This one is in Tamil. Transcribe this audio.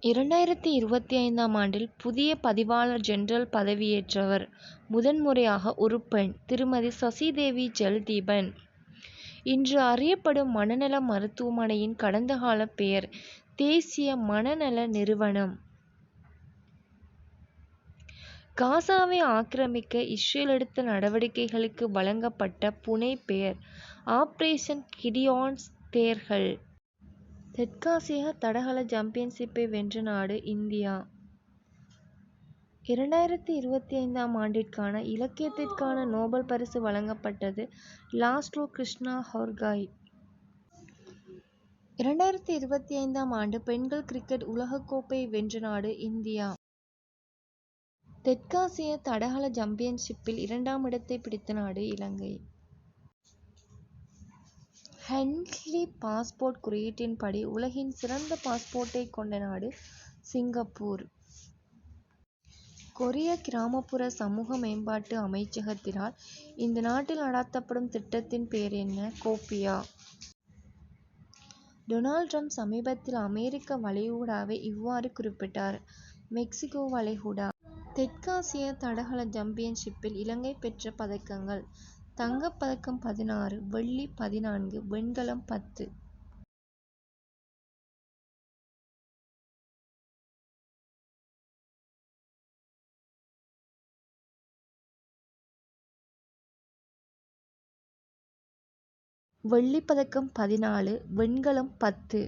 2025ஆம் ஆண்டில் புதிய பதிவாளர் ஜெனரல் பதவியேற்றவர் முதன்முறையாக ஒரு பெண், திருமதி சசிதேவி ஜெல்தீபன். இன்று அறியப்படும் மனநல மருத்துவமனையின் கடந்தகால பெயர் தேசிய மனநல நிறுவனம். காசாவை ஆக்கிரமிக்க இஸ்ரேல் எடுத்த நடவடிக்கைகளுக்கு வழங்கப்பட்ட புனைப்பெயர் ஆபரேஷன் கிடியான்ஸ் தேர்கள். தெற்காசிய தடகள சாம்பியன்ஷிப்பை வென்ற நாடு இந்தியா. 2025ஆம் ஆண்டிற்கான இலக்கியத்திற்கான நோபல் பரிசு வழங்கப்பட்டது லாஸ்லோ கிருஷ்ணஹோர்காய். 2025ஆம் ஆண்டு பெண்கள் கிரிக்கெட் உலகக்கோப்பையை வென்ற நாடு இந்தியா. தெற்காசிய தடகள சாம்பியன்ஷிப்பில் 2ஆம் இடத்தை பிடித்த நாடு இலங்கை. ஹென்லி பாஸ்போர்ட் குறியீட்டின்படி உலகின் சிறந்த பாஸ்போர்ட்டை கொண்ட நாடு சிங்கப்பூர். கொரிய கிராமப்புற சமூக மேம்பாட்டு அமைச்சகத்தினால் இந்த நாட்டில் நடாத்தப்படும் திட்டத்தின் பெயர் என்ன? கோப்பியா. டொனால்ட் டிரம்ப் சமீபத்தில் அமெரிக்க வளைகுடாவை இவ்வாறு குறிப்பிட்டார்: மெக்சிகோ வளைகுடா. தெற்காசிய தடகள சாம்பியன்ஷிப்பில் இலங்கை பெற்ற பதக்கங்கள்: தங்கப்பதக்கம் 16, வெள்ளி 14, வெண்கலம் 10. வெள்ளிப்பதக்கம் 14, வெண்கலம் 10.